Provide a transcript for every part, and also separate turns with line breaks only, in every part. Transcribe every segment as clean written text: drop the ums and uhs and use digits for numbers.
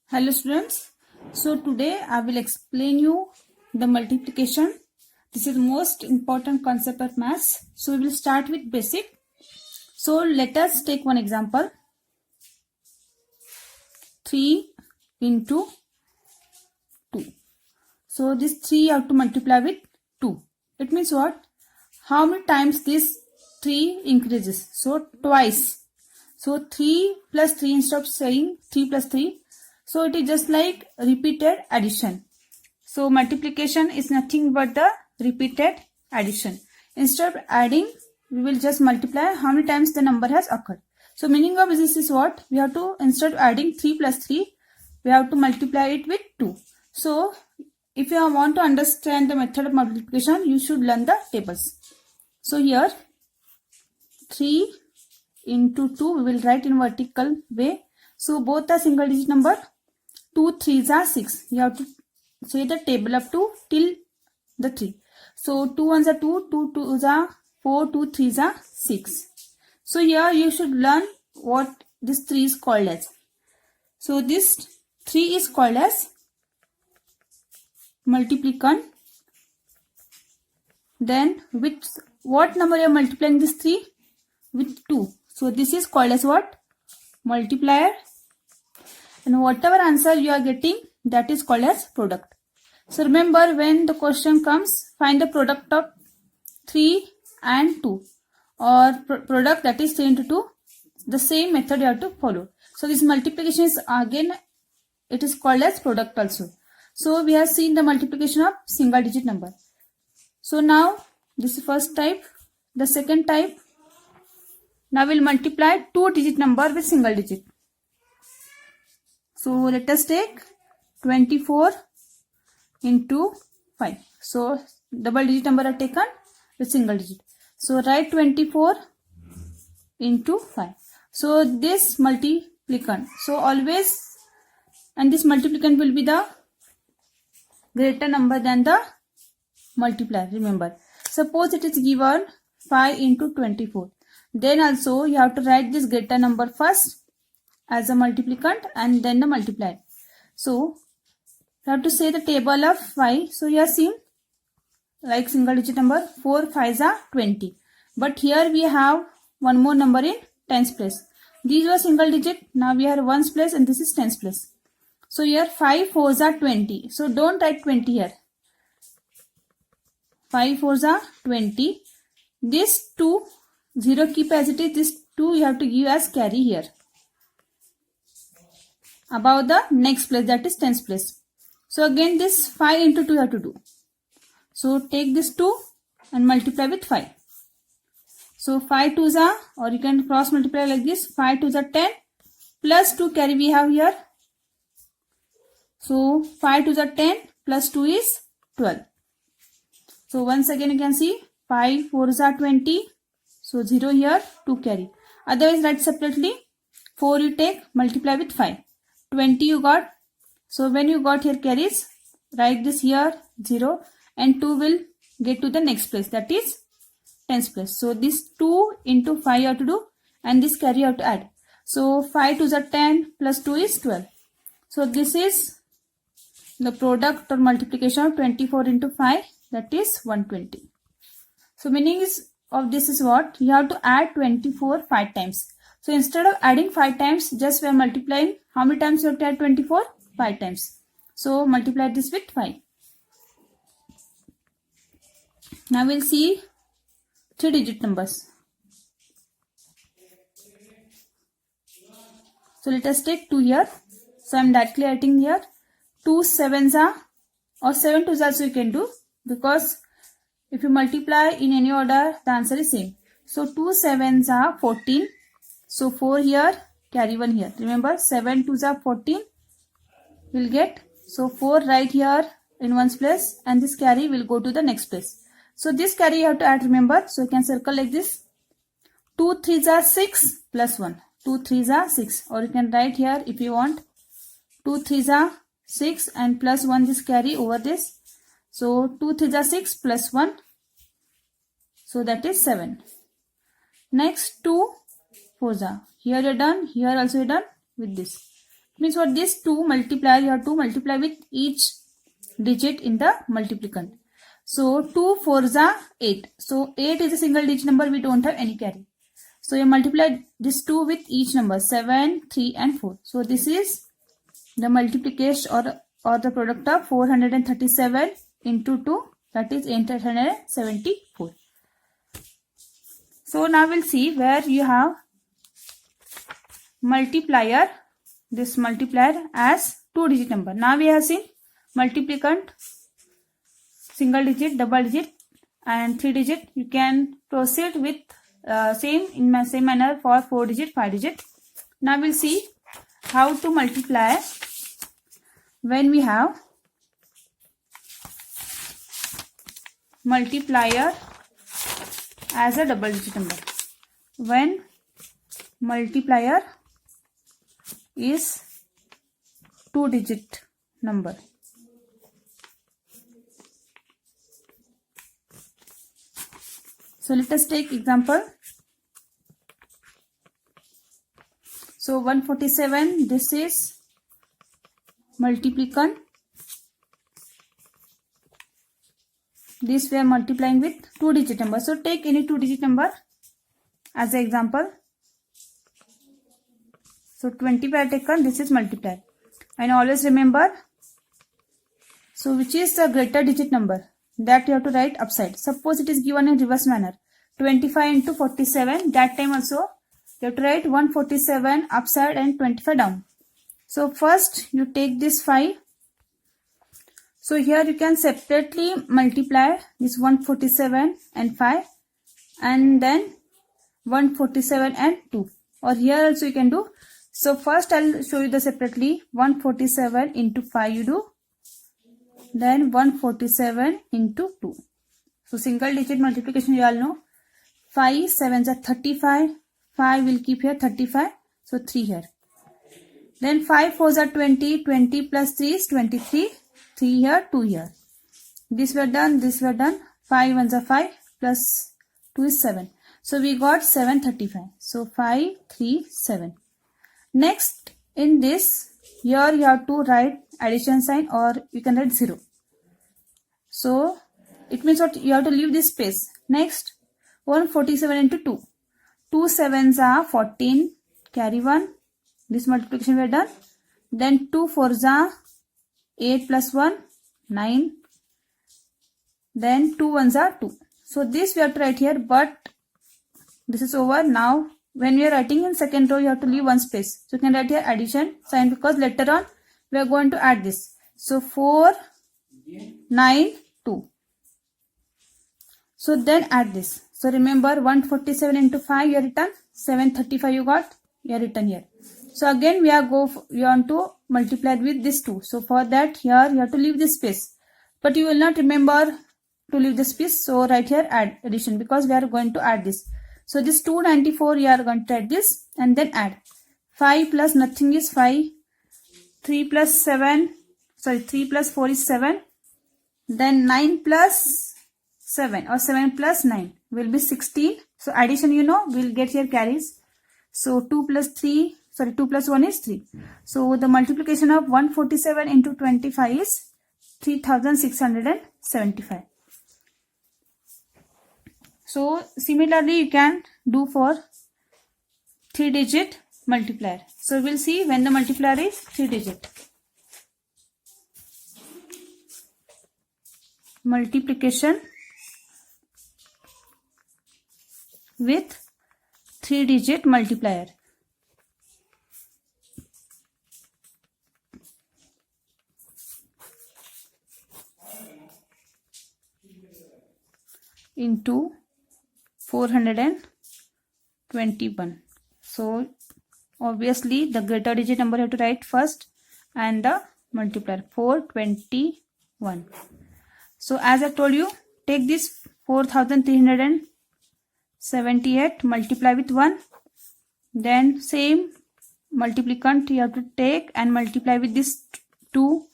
Hello students. So today I will explain you the multiplication. This is the most important concept of maths. So we will start with basic. So let us take one example. 3 into 2. So this 3 you have to multiply with 2. It means what? How many times this 3 increases? So twice. So 3 plus 3 instead of saying 3 plus 3. So it is just like repeated addition. So multiplication is nothing but the repeated addition. Instead of adding, we will just multiply how many times the number has occurred. So meaning of this is what? We have to, instead of adding 3 plus 3, we have to multiply it with 2. So if you want to understand the method of multiplication, you should learn the tables. So here 3 into 2 we will write in vertical way. So both are single digit number. 2 3s are 6. You have to say the table up to till the 3. So 2 1s are 2, 2 2s are 4, 2 3s are 6. So here you should learn what this 3 is called as. So this 3 is called as multiplicand. Then with what number you are multiplying this 3? With 2. So this is called as what? Multiplier. And whatever answer you are getting, that is called as product. So remember, when the question comes, find the product of 3 and 2 or product, that is 3 into 2. The same method you have to follow. So this multiplication is again, it is called as product also. So we have seen the multiplication of single digit number. So now this is first type. The second type, now we'll multiply 2 digit number with single digit. So let us take 24 into 5. So double digit number are taken with single digit. So write 24 into 5. So this multiplicand. So always, and this multiplicand will be the greater number than the multiplier. Remember, suppose it is given 5 into 24. Then also you have to write this greater number first as a multiplicand and then the multiplier. So you have to say the table of 5. So you have seen like single digit number 4 5s are 20. But here we have one more number in tens place. These were single digit. Now we have ones place and this is tens place. So here 5 4s are 20. So don't write 20 here. 5 4s are 20. This 2 0 keep as it is. This 2 you have to give as carry here. Above the next place, that is tens place. So again this 5 into 2 you have to do. So take this 2 and multiply with 5. So 5 2s are, or you can cross multiply like this, 5 2s are 10 plus 2 carry we have here. So 5 2s are 10 plus 2 is 12. So once again you can see 5 4s are 20. So 0 here, 2 carry. Otherwise write separately. 4 you take, multiply with 5. 20 you got. So when you got here carries, write this here 0 and 2 will get to the next place, that is tens place. So this 2 into 5 you have to do and this carry you have to add. So 5 2s are 10 plus 2 is 12. So this is the product or multiplication of 24 into 5, that is 120. So meaning is of this is what? You have to add 24 5 times. So instead of adding 5 times, just we are multiplying. How many times you have to add 24? 5 times. So multiply this with 5. Now we'll see 3 digit numbers. So let us take 2 here. So I am directly writing here. 2 7s are, or 7 2s also you can do, because if you multiply in any order, the answer is same. So 2 7s are 14. So 4 here, carry 1 here. Remember 7 2s are 14. We'll get. So 4 right here in one's place and this carry will go to the next place. So this carry you have to add, remember. So you can circle like this. 2 3s are 6 plus 1. 2 3s are 6. Or you can write here if you want. 2 3s are 6 and plus 1 this carry over this. So 2 3s are 6 plus 1. So that is 7. Next 2 4s are. Here you're done. Here also you're done with this. Means what? This 2 multiplier, you have to multiply with each digit in the multiplicand. So 2 4s are 8. So 8 is a single digit number, we don't have any carry. So you multiply this 2 with each number, 7, 3 and 4. So this is the multiplication or the product of 437 into 2, that is 874. So now we'll see where you have multiplier, this multiplier as 2 digit number. Now we have seen multiplicand, single digit, double digit and 3 digit. You can proceed with same manner for 4 digit, 5 digit. Now we'll see how to multiply when we have multiplier as a double digit number. When multiplier is 2 digit number. So let us take example. So 147, this is multiplicand. This we are multiplying with 2 digit number. So take any 2 digit number as an example. So 25 taken, this is multiplier. And always remember, so which is the greater digit number, that you have to write upside. Suppose it is given in reverse manner, 25 into 47, that time also you have to write 147 upside and 25 down. So first you take this 5. So here you can separately multiply this 147 and 5 and then 147 and 2. Or here also you can do. So first I'll show you the separately. 147 into 5 you do. Then 147 into 2. So single digit multiplication you all know. 5 7s are 35. 5 will keep here 35. So 3 here. Then 5 4s are 20. 20 plus 3 is 23. 3 here, 2 here. This we are done. This we are done. 5 1s are 5 plus 2 is 7. So we got 735. So 5 3 7. Next in this, here you have to write addition sign or you can write 0. So it means what, you have to leave this space. Next 147 into 2. 2 7s are 14. Carry 1. This multiplication we are done. Then 2 4s are 8 plus 1 9. Then 2 1s are 2. So this we have to write here, but this is over. Now when we are writing in second row, you have to leave one space. So you can write here addition sign because later on we are going to add this. So 4 9 2. So then add this. So remember 147 into 5 you are written, 735 you got, you are written here. So again we want to multiply with this 2. So for that here you have to leave this space. But you will not remember to leave this space. So right here add addition because we are going to add this. So this 294 you are going to add this and then add. 5 plus nothing is 5. 3 plus 4 is 7. Then 9 plus 7 or 7 plus 9 will be 16. So addition you know will get here carries. So 2 plus 1 is 3. So the multiplication of 147 into 25 is 3675. So similarly you can do for 3 digit multiplier. So we'll see when the multiplier is 3 digit. Multiplication with 3 digit multiplier. Into 421. So obviously the greater digit number you have to write first and the multiplier 421. So as I told you, take this 4378 multiply with 1. Then same multiplicand you have to take and multiply with this 2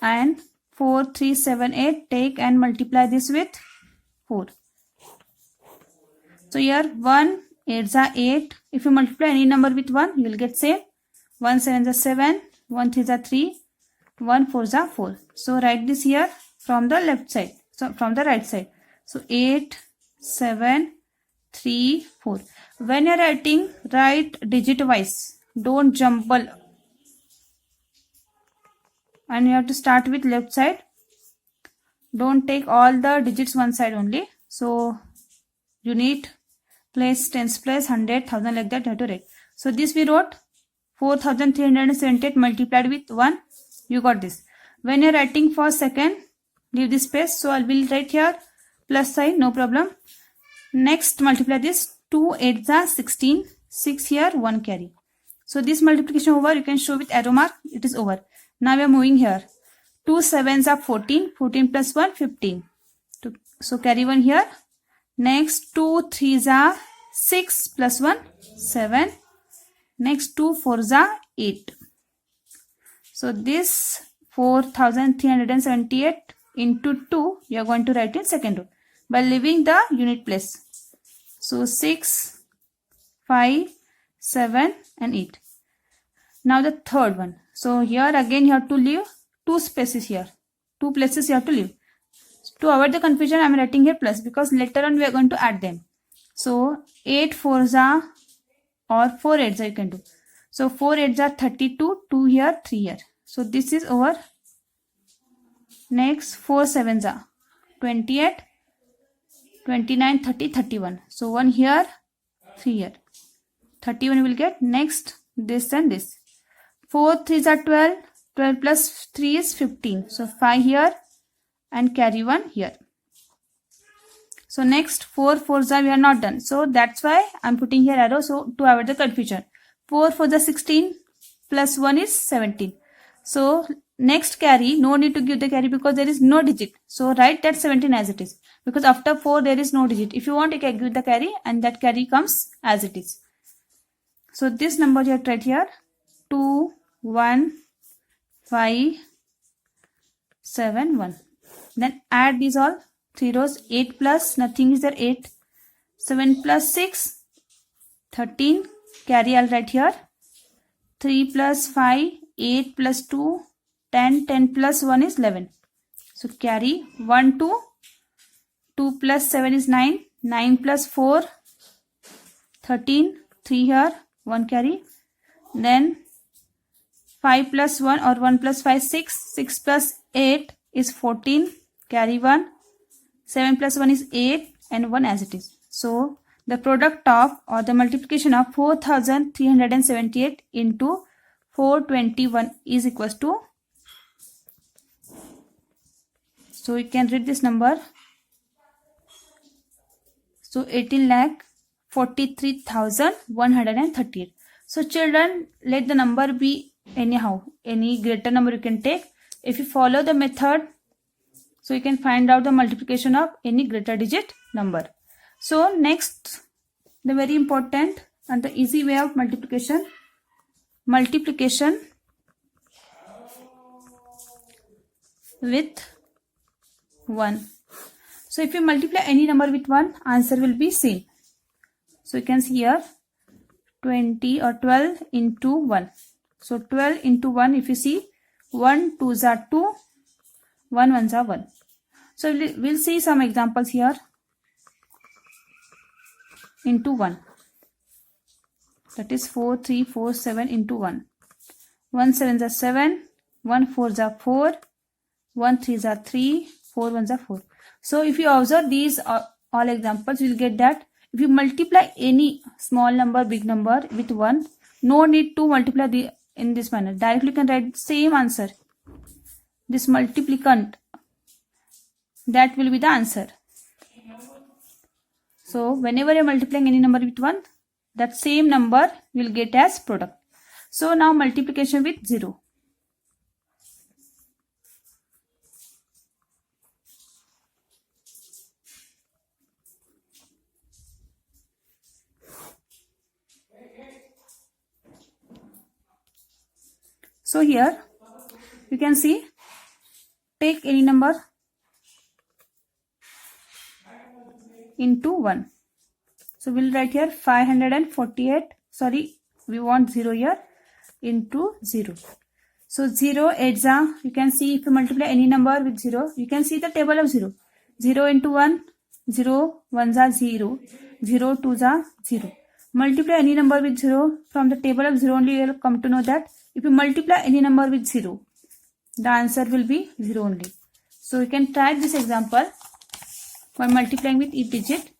and 4378 take and multiply this with 4. So here 1 8s are 8. If you multiply any number with 1, you will get same. 1 7 is 7, 1 3 is 3, 1 4 is 4. So write this here from the left side, so from the right side. So 8 7 3 4. When you are writing, write digit wise, don't jumble, and you have to start with left side. Don't take all the digits one side only. So you need place, tens place, 100, 1000, like that you have to write. So this we wrote 4378 multiplied with 1. You got this. When you are writing for second, leave this space. So I will write here plus sign, no problem. Next multiply this. 2 8 is 16, 6 here, 1 carry. So this multiplication over, you can show with arrow mark, it is over. Now we are moving here. 2 7s are 14, 14 plus 1 15. So carry 1 here. Next 2 3s are 6 plus 1 7. Next 2 4s are 8. So this 4378 into 2 you are going to write in second row by leaving the unit place. So 6, 5, 7 and 8. Now the third one. So here again you have to leave 2 spaces here. 2 places you have to leave. To avoid the confusion, I am writing here plus because later on we are going to add them. So 8 4s are, or 4 8s you can do. So 4 8s are 32, 2 here, 3 here. So this is over. Next 4 7s are 28, 29, 30, 31. So 1 here, 3 here. 31 you will get. Next this and this. 4 3s are 12, 12 plus 3 is 15. So 5 here and carry 1 here. So next 4 4s are, we are not done. So that's why I am putting here arrow, so to avoid the confusion. 4 4 is 16 plus 1 is 17. So next carry, no need to give the carry because there is no digit. So write that 17 as it is. Because after 4 there is no digit. If you want, you can give the carry and that carry comes as it is. So this number you have to write here. 2 1 5 7 1. Then add these all 3 rows. 8 plus nothing is there, 8. 7 plus 6 13. Carry I'll write here. 3 plus 5 8 plus 2 10. 10 plus 1 is 11. So carry 1 2. 2 plus 7 is 9. 9 plus 4 13. 3 here, 1 carry. Then 5 plus 1 or 1 plus 5 6. 6 plus 8 is 14. Carry 1. 7 plus 1 is 8 and 1 as it is. So the product of or the multiplication of 4378 into 421 is equals to, so you can read this number. So 18,43,138. So children, let the number be anyhow, any greater number you can take. If you follow the method, so you can find out the multiplication of any greater digit number. So next, the very important and the easy way of multiplication with 1. So if you multiply any number with 1, answer will be same. So you can see here 20 or 12 into 1. So 12 into 1, if you see, 1 2s are 2, 1 1s are 1. So we'll see some examples here. Into 1. That is 4 3 4 7 into 1. 1 7s are 7, 1 4s are 4, 1 3s are 3, 4 1s are 4. So if you observe these all examples, you will get that if you multiply any small number, big number with 1, no need to multiply in this manner. Directly you can write same answer. This multiplicand, that will be the answer. So whenever you are multiplying any number with 1, that same number will get as product. So now multiplication with 0. So here you can see, take any number into 1. So we'll write here 548. Sorry, we want 0 here. into 0. So 0 8s are, you can see if you multiply any number with 0, you can see the table of 0. 0 into 1, 0 1s are 0, 0 2s are 0. Multiply any number with 0, from the table of 0 only you will come to know that if you multiply any number with 0, the answer will be 0 only. So you can try this example by multiplying with each digit.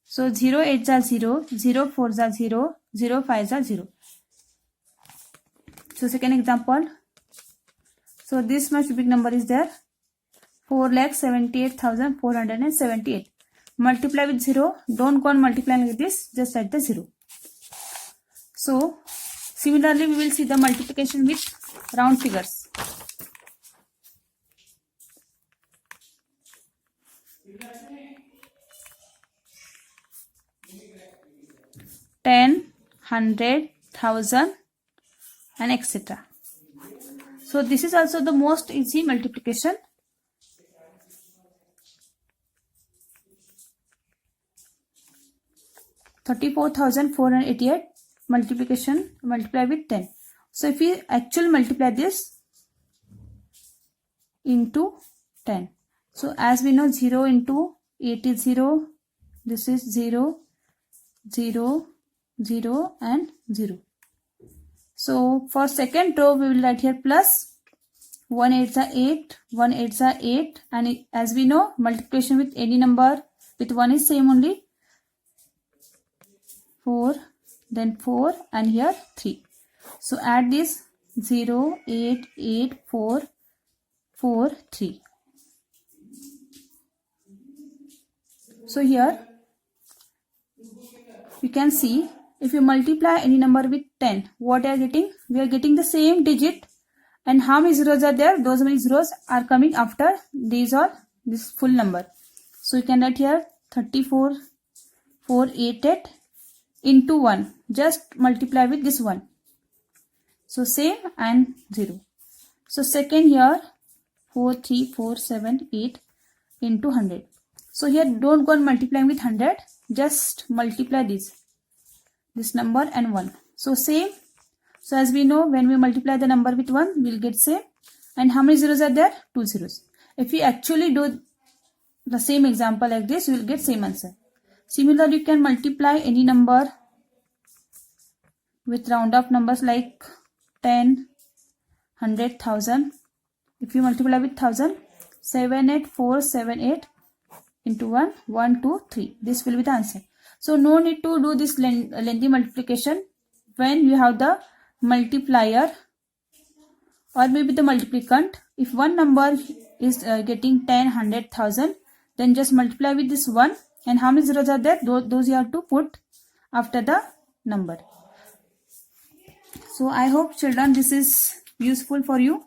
So 0 8s are 0, 0 4s are 0, 0 5s are 0. So second example. So this much big number is there. 4,78,478. Multiply with 0. Don't go on multiplying like this. Just write the 0. So similarly we will see the multiplication with round figures. Ten, 100, 1,000 and etc. So this is also the most easy multiplication. $34,488 multiplication multiply with 10. So if we actually multiply this into 10. So as we know 0 into 8 is 0. This is 0, 0, 0 and 0. So for second row we will write here plus 1 8s are 8, 1 8s are 8, and as we know multiplication with any number with 1 is same only. 4, then 4 and here 3. So add this 0, 8, 8, 4, 4, 3. So here you can see if you multiply any number with 10, what we are getting? We are getting the same digit, and how many zeros are there? Those many zeros are coming after these or this full number. So you can write here 34,488 into 1. Just multiply with this 1. So same and 0. So second here 43478 into 100. So here don't go on multiplying with 100. Just multiply this number and 1. So same. So as we know, when we multiply the number with 1, we'll get same. And how many zeros are there? 2 zeros. If we actually do the same example like this, we will get same answer. Similarly, you can multiply any number with round off numbers like 10, 100, 1,000. If you multiply with 1,000, 78478 into 1, 1, 2, 3. This will be the answer. So no need to do this lengthy multiplication when you have the multiplier or maybe the multiplicand. If one number is getting 10, 100, 1,000, then just multiply with this 1, and how many zeros are there? Those you have to put after the number. So I hope children this is useful for you.